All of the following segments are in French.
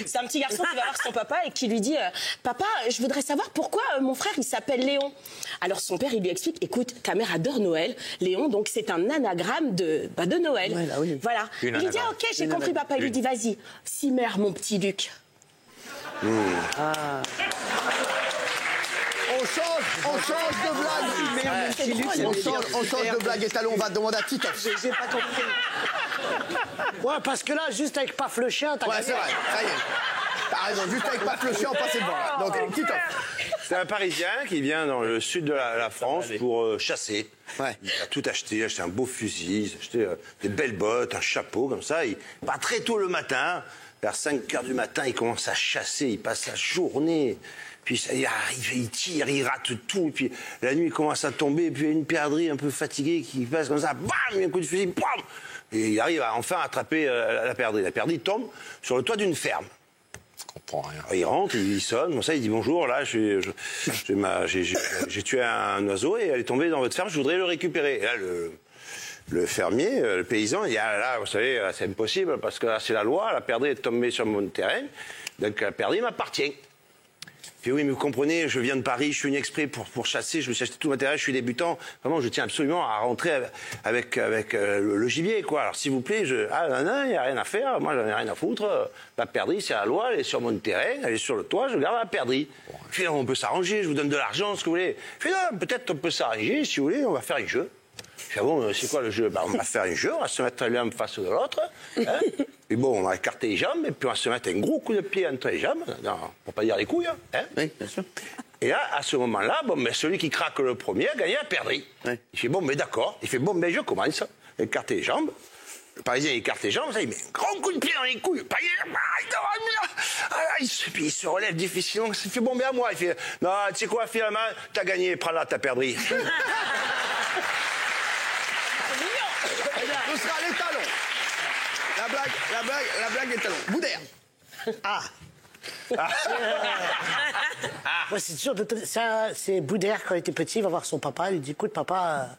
C'est un petit garçon qui va voir son papa et qui lui dit Papa, je voudrais savoir pourquoi mon frère il s'appelle Léon. Alors son père il lui explique écoute, ta mère adore Noël. Léon, donc c'est un anagramme de Noël. Ouais, là, oui. Voilà. Il lui dit ok, j'ai compris papa. Il lui dit vas-y, Cimer mon petit Luc. Ah. On change de blague. On change de blague. Et talon, on va demander à Titoff. J'ai pas compris. Ouais, parce que là, juste avec Paf le chien, t'as Ouais, gagné. c'est vrai, ça y est. T'as raison, juste avec Paf le chien, on passait devant. Là. Donc, Titoff. C'est un Parisien qui vient dans le sud de la France pour chasser. Ouais. Il a tout acheté, il a acheté un beau fusil, il a acheté des belles bottes, un chapeau, comme ça. Il part très tôt le matin, vers 5h du matin, il commence à chasser, il passe sa journée. Puis il tire, il rate tout. Puis la nuit, il commence à tomber. Puis il y a une perdrix un peu fatiguée qui passe comme ça. Bam, un coup de fusil. Bam, et il arrive à enfin attraper la perdrix. La perdrix tombe sur le toit d'une ferme. Je comprends rien. Alors, il rentre, il sonne. Comme ça, il dit bonjour. Là, j'ai tué un oiseau et elle est tombée dans votre ferme. Je voudrais le récupérer. Et là, le fermier, le paysan, il dit ah là, vous savez, c'est impossible parce que là, c'est la loi. La perdrix est tombée sur mon terrain. Donc la perdrix m'appartient. Puis oui, mais vous comprenez, je viens de Paris, je suis venu exprès pour chasser, je me suis acheté tout le matériel, je suis débutant. Vraiment, je tiens absolument à rentrer avec le gibier, quoi. Alors, s'il vous plaît, non, il n'y a rien à faire, moi, j'en ai rien à foutre. La perdrix, c'est la loi, elle est sur mon terrain, elle est sur le toit, je garde la perdrix. Puis non, on peut s'arranger, je vous donne de l'argent, ce que vous voulez. Puis non, peut-être on peut s'arranger, si vous voulez, on va faire un jeu. Puis bon, c'est quoi le jeu? On va faire un jeu, on va se mettre l'un en face de l'autre. Hein. Et bon, on va écarter les jambes, et puis on va se mettre un gros coup de pied entre les jambes, non, pour pas dire les couilles. Hein. Oui, bien sûr. Et là, à ce moment-là, bon, ben, celui qui craque le premier a gagné la perdrix. Oui. Il fait bon, mais d'accord. Il fait bon, ben je commence. Écarter les jambes. Le Parisien écarte les jambes, ça, il met un grand coup de pied dans les couilles. Puis il se relève difficilement. Il fait bon, mais à moi. Il fait non, tu sais quoi, finalement, t'as gagné, prends-la ta perdrix. Ce sera les talons. La blague des talons. Boudère. Ah. Moi, c'est sûr, c'est Boudère, quand il était petit, il va voir son papa, il lui dit écoute, papa,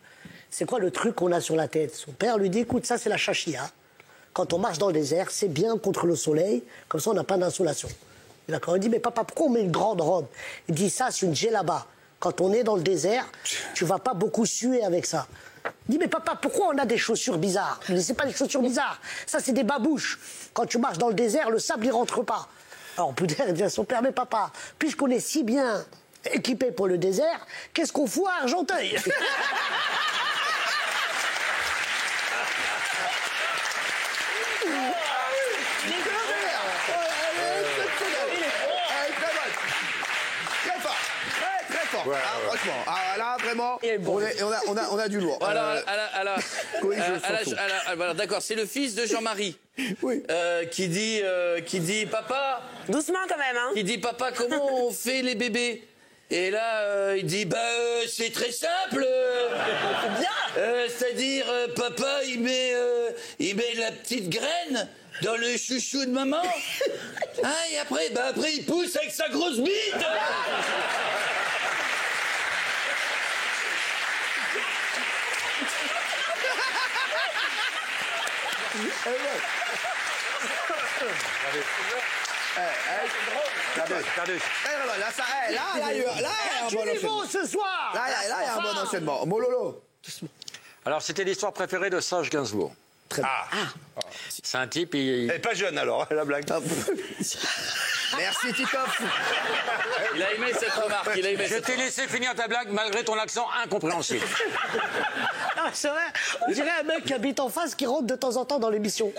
c'est quoi le truc qu'on a sur la tête? Son père lui dit écoute, ça, c'est la chachia. Quand on marche dans le désert, c'est bien contre le soleil, comme ça, on n'a pas d'insolation. D'accord. Il dit mais papa, pourquoi on met une grande robe? Il dit ça, c'est une djellaba. Quand on est dans le désert, tu vas pas beaucoup suer avec ça. Il dit mais papa, pourquoi on a des chaussures bizarres? Il dit c'est pas des chaussures bizarres, ça c'est des babouches. Quand tu marches dans le désert, le sable il rentre pas. Alors Boudère dit à son père mais papa, puisqu'on est si bien équipé pour le désert, qu'est-ce qu'on fout à Argenteuil? Voilà, franchement, là vraiment, on a du lourd. Voilà, d'accord, c'est le fils de Jean-Marie. Oui. Qui dit papa. Doucement quand même, hein. Qui dit papa, comment on fait les bébés? Et là, il dit c'est très simple. C'est-à-dire papa il met la petite graine dans le chouchou de maman. Ah, et après il pousse avec sa grosse bite. Là, il y a un bon enchaînement. Ce soir. Là, il y a un bon enchaînement. Mololo. Alors, c'était l'histoire préférée de Serge Gainsbourg. C'est un type, Elle est pas jeune alors, la blague. Merci Titoff. Il a aimé cette remarque. Je t'ai laissé finir ta blague malgré ton accent incompréhensible. Ah, c'est vrai, on dirait un mec qui habite en face qui rentre de temps en temps dans l'émission.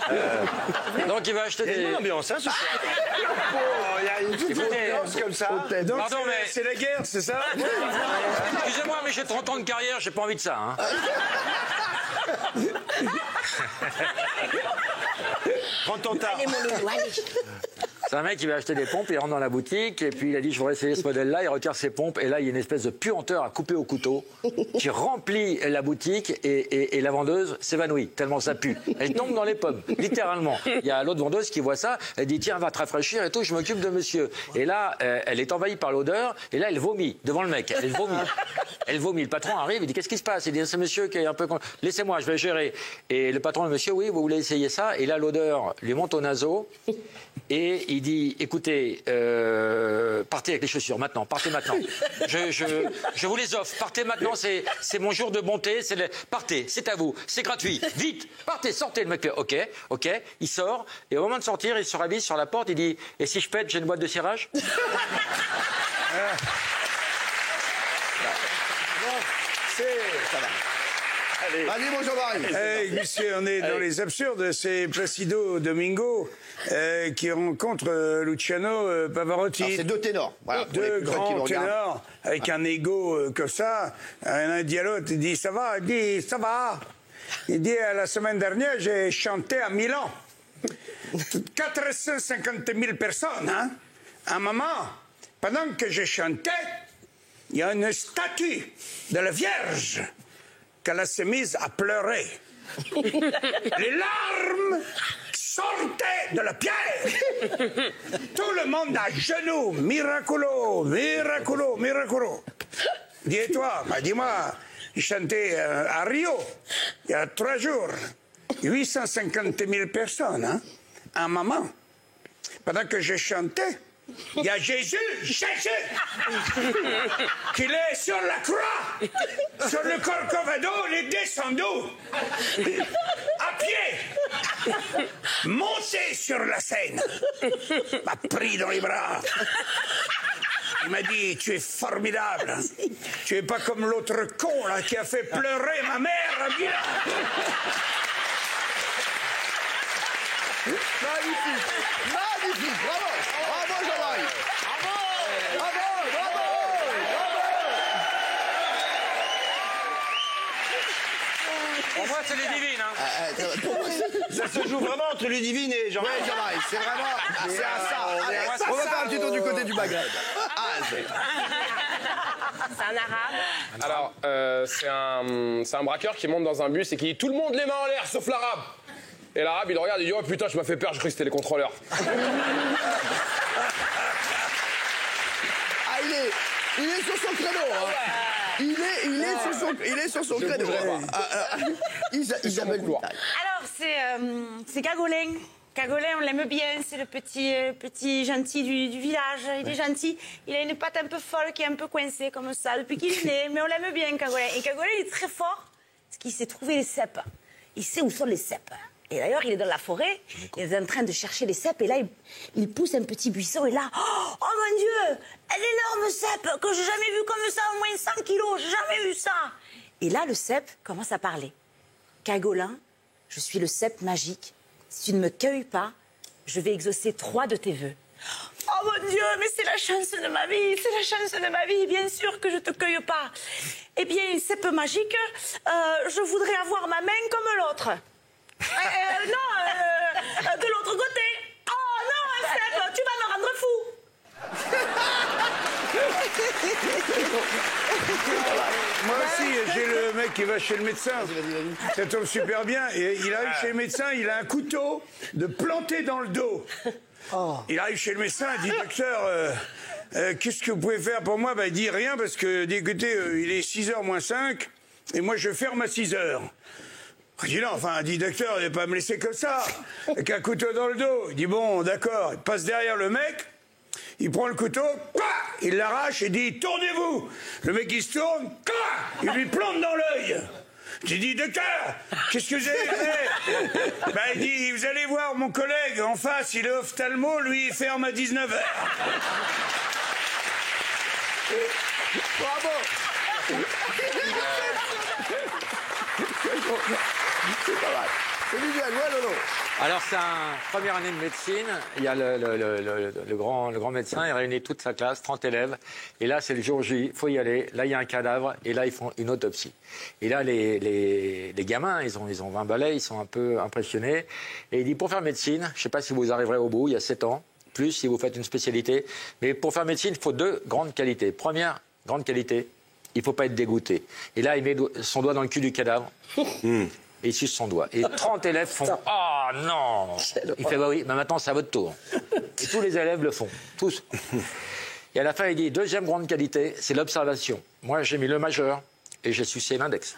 Donc il va acheter Il y a une bonne des... ambiance, hein, ce soir. Il y a une petite Écoutez, ambiance comme ça. Donc, pardon, mais... C'est la guerre, c'est ça? Excusez-moi, mais j'ai 30 ans de carrière, j'ai pas envie de ça. Hein. Prends ton temps. Allez, mon loulou, allez. C'est un mec qui va acheter des pompes, il rentre dans la boutique, et puis il a dit je voudrais essayer ce modèle-là, il retire ses pompes, et là il y a une espèce de puanteur à couper au couteau qui remplit la boutique, et la vendeuse s'évanouit, tellement ça pue. Elle tombe dans les pommes, littéralement. Il y a l'autre vendeuse qui voit ça, elle dit tiens, va te rafraîchir et tout, je m'occupe de monsieur. Et là, elle est envahie par l'odeur, et là elle vomit devant le mec, elle vomit. Elle vomit. Le patron arrive, il dit qu'est-ce qui se passe? Il dit c'est monsieur qui est un peu... Laissez-moi, je vais gérer. Et le patron, le monsieur, oui, vous voulez essayer ça? Et là, l'odeur lui monte au naseau. Et il dit écoutez, partez avec les chaussures maintenant, partez maintenant. Je vous les offre, partez maintenant, c'est mon jour de bonté. Partez, c'est à vous, c'est gratuit. Vite, partez, sortez. Le mec fait ok. Il sort. Et au moment de sortir, il se ravise sur la porte. Il dit et si je pète, j'ai une boîte de cirage? Ça va. Allez, bonjour Marie. Puisque on est dans les absurdes, c'est Placido Domingo qui rencontre Luciano Pavarotti. Alors, c'est deux ténors. Voilà, deux grands ténors avec un ego comme ça. Un dialogue, il dit ça va, il dit ça va. Il dit la semaine dernière j'ai chanté à Milan. 450 000 personnes, hein. À un moment, pendant que je chantais, il y a une statue de la Vierge qu'elle s'est mise à pleurer. Les larmes sortaient de la pierre. Tout le monde à genoux. Miracolo, miracolo, miracolo. Dis-toi, dis-moi, il chantait à Rio, il y a 3 jours. 850 000 personnes, hein, à un moment. Pendant que je chantais, il y a Jésus, qu'il est sur la croix, sur le Corcovado, il est descendu, à pied, monté sur la scène, m'a pris dans les bras. Il m'a dit, tu es formidable, tu es pas comme l'autre con là qui a fait pleurer ma mère à Milan. Magnifique, bravo. Bravo Jean-Marie. Bravo. Pour moi, c'est les divines. Hein. Ça se joue vraiment entre Ludivine et Jean-Marie. Ouais, Jean-Marie, c'est vraiment... C'est à ça. On va faire un petit tour du côté du Maghreb. C'est un arabe. Alors, c'est un braqueur qui monte dans un bus et qui dit tout le monde les mains en l'air sauf l'arabe. Et l'arabe, il le regarde et dit oh putain, je m'as fait peur, je croyais que c'était les contrôleurs. Il est sur son créneau. Hein. Il est sur son créneau. Isabelle Boutal. Alors, c'est Cagolin. Cagolin, on l'aime bien, c'est le petit gentil du village. Il est gentil. Il a une patte un peu folle qui est un peu coincée comme ça depuis qu'il est né. Mais on l'aime bien, Cagolin. Et Cagolin, il est très fort parce qu'il sait trouver les cèpes. Il sait où sont les cèpes. Et d'ailleurs, il est dans la forêt, il est en train de chercher les cèpes, et là, il pousse un petit buisson, et là, oh mon Dieu, un énorme cèpe que j'ai jamais vu comme ça, au moins 100 kilos, j'ai jamais vu ça. Et là, le cèpe commence à parler. Cagolin, je suis le cèpe magique. Si tu ne me cueilles pas, je vais exaucer 3 de tes vœux. Oh mon Dieu, mais c'est la chance de ma vie, c'est la chance de ma vie, bien sûr que je te cueille pas. Eh bien, cèpe magique, je voudrais avoir ma main comme l'autre. De l'autre côté. Oh non, Cèpe, tu vas me rendre fou. Moi aussi, j'ai le mec qui va chez le médecin. Ça tombe super bien. Et il arrive chez le médecin, il a un couteau de planter dans le dos. Il arrive chez le médecin, il dit docteur, qu'est-ce que vous pouvez faire pour moi? Il dit rien parce que, écoutez, il est 6h moins 5 et moi je ferme à 6h. Il dit non, il dit docteur, il ne va pas me laisser comme ça, avec un couteau dans le dos. Il dit bon, d'accord, il passe derrière le mec, il prend le couteau, il l'arrache et dit tournez-vous. Le mec il se tourne, il lui plante dans l'œil. J'ai dit docteur, qu'est-ce que vous avez fait? Il dit vous allez voir mon collègue en face, il est ophtalmo, lui il ferme à 19h. Bravo. C'est pas mal. C'est visuel, ouais, Lolo. Alors, c'est première année de médecine. Il y a le grand médecin, il réunit toute sa classe, 30 élèves. Et là, c'est le jour J, il faut y aller. Là, il y a un cadavre. Et là, ils font une autopsie. Et là, les gamins, ils ont 20 balais, ils sont un peu impressionnés. Et il dit, pour faire médecine, je ne sais pas si vous arriverez au bout, il y a 7 ans, plus si vous faites une spécialité. Mais pour faire médecine, il faut 2 grandes qualités. Première grande qualité, il ne faut pas être dégoûté. Et là, il met son doigt dans le cul du cadavre. Et il suce son doigt. Et 30 élèves font « Ah non !» Il fait « Bah oui, maintenant c'est à votre tour. » Et tous les élèves le font. Tous. Et à la fin, il dit, deuxième grande qualité, c'est l'observation. Moi, j'ai mis le majeur et j'ai sucé l'index.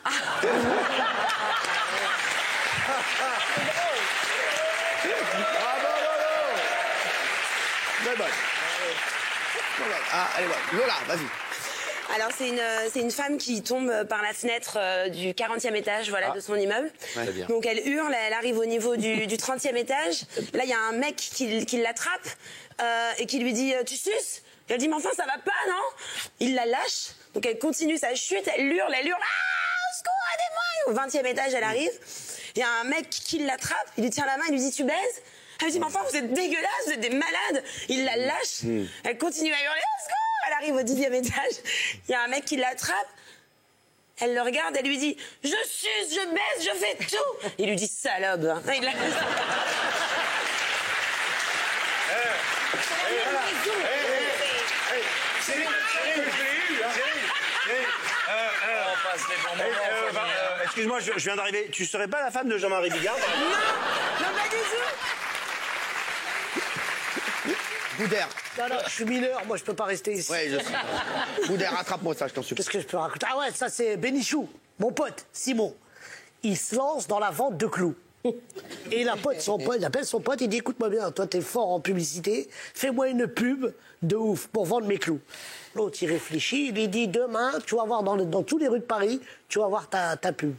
Ah, allez, Lola, vas-y. Alors, c'est une femme qui tombe par la fenêtre du 40e étage de son immeuble. Ouais. Bien. Donc, elle hurle, elle arrive au niveau du 30e étage. Là, il y a un mec qui l'attrape et qui lui dit « Tu suces ?» Elle dit « Mais enfin, ça va pas, non ?» Il la lâche. Donc, elle continue sa chute, elle hurle « Ah, au secours, aidez-moi » Au 20e étage, elle arrive. Il y a un mec qui l'attrape, il lui tient la main, il lui dit « Tu baises ?» Elle lui dit « Mais enfin, vous êtes dégueulasses, vous êtes des malades !» Il la lâche. Elle continue à hurler « Au secours !» Elle arrive au 10e étage, il y a un mec qui l'attrape, elle le regarde, elle lui dit « Je suce, je baisse, je fais tout !» Il lui dit « Salope !» Il la... Excuse-moi, je viens d'arriver. Tu serais pas la femme de Jean-Marie Bigard? Non, pas du tout. Boudère. Non, je suis mineur, moi je peux pas rester ici. Ouais, je sais. Boudère, rattrape-moi ça, je t'en supplie. Qu'est-ce que je peux raconter? Ah ouais, ça c'est Bénichou, mon pote, Simon. Il se lance dans la vente de clous. Et il appelle son pote, il dit écoute-moi bien, toi t'es fort en publicité, fais-moi une pub de ouf pour vendre mes clous. L'autre il réfléchit, il lui dit demain, tu vas voir dans tous les rues de Paris, tu vas voir ta pub.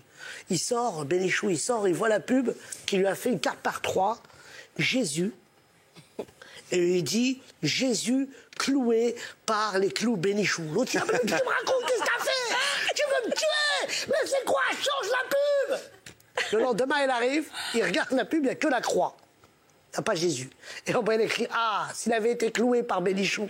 Il sort, Bénichou, il voit la pub qui lui a fait une carte par 3, Jésus. Et il dit Jésus cloué par les clous Bénichou. L'autre, il dit, mais tu me racontes, qu'est-ce que t'as fait? Tu veux me tuer? Mais c'est quoi? Change la pub! Le lendemain, il arrive, il regarde la pub, il n'y a que la croix. Il n'y a pas Jésus. Et en bas, il écrit ah, s'il avait été cloué par Bénichou.